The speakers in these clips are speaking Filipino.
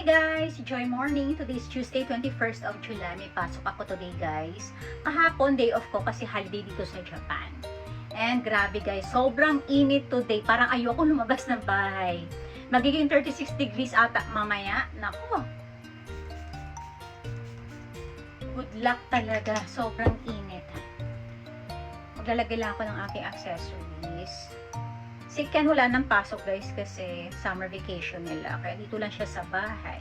guys! Joy morning! Today is Tuesday, 21st of July. May pasok ako today guys. Kahapon, day off ko kasi holiday dito sa Japan. And grabe guys, sobrang init today. Parang ayoko lumabas ng bahay. Magiging 36 degrees ata mamaya. Naku! Good luck talaga. Sobrang init. Maglalagay lang ako ng aking accessories. Si Ken wala nang pasok guys kasi summer vacation nila. Kaya dito lang siya sa bahay.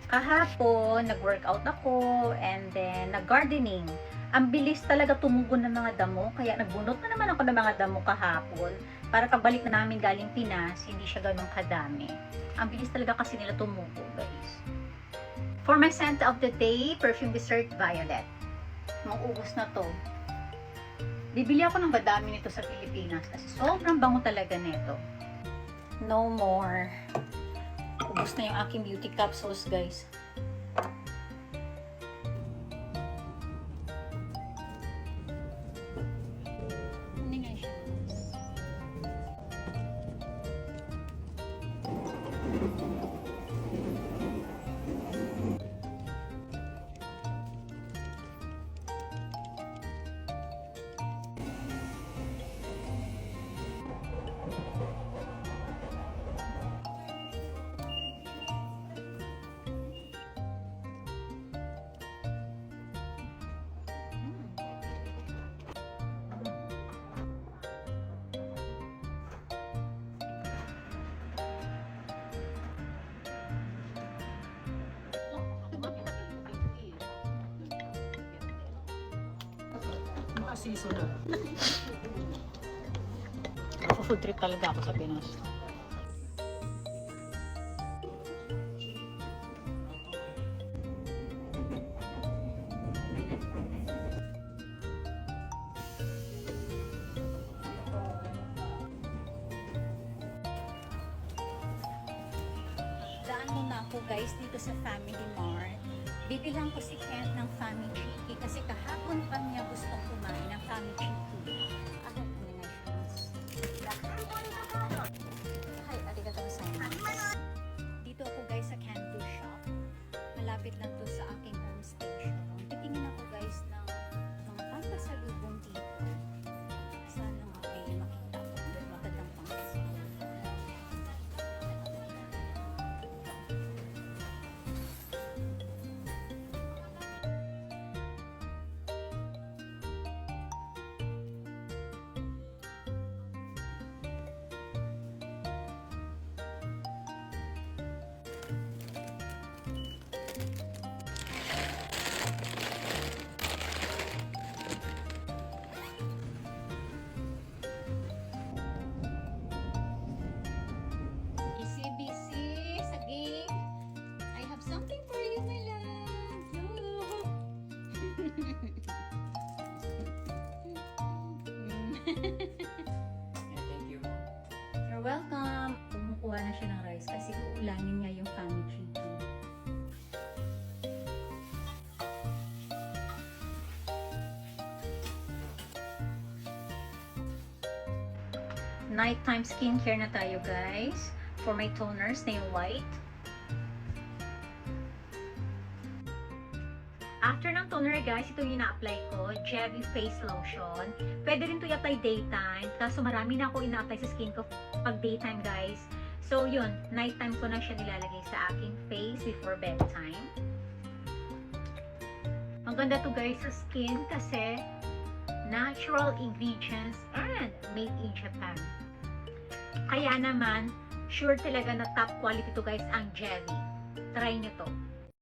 Kahapon, nag-workout ako and then nag-gardening. Ang bilis talaga tumubo ng mga damo. Kaya nagbunot na naman ako ng mga damo kahapon. Para pagbalik na namin galing Pinas, hindi siya ganun kadami. Ang bilis talaga kasi nila tumubo guys. For my scent of the day, perfume dessert violet. Mauubos na to. Bibili ako ng madami nito sa Pilipinas kasi sobrang bango talaga nito. No more. Ubus na yung aking beauty capsules, guys. Hindi nga siya. Season na. Ako food trip talaga ako sa Pinas. Daan muna ako guys dito sa Family Mart. Bibilang ko si Ken ng Family Chicky kasi kahapon pa niya gustong kumain ng Family Chicky. Ako Hi, arigatou gozaimasu. Dito ako guys sa Kanto Shop. Malapit lang to sa aking home station. Titingin ako guys ng mga pampasalubong dito. Sana nga may makita ko ng magandang pangkasalubong. Thank you. You're welcome. Kumukuha na siya ng rice kasi uulanin niya yung family chicken. Nighttime skincare na tayo guys. For my toners na yung white. After ng toner guys, ito yung ina-apply ko, Jevi Face Lotion. Pwede rin ito i-apply daytime, kaso marami na ako ina-apply sa skin ko pag daytime guys. So yun, nighttime ko na siya nilalagay sa aking face before bedtime. Ang ganda to guys sa skin kasi natural ingredients and made in Japan. Kaya naman, sure talaga na top quality to guys ang Jevi. Try nyo to.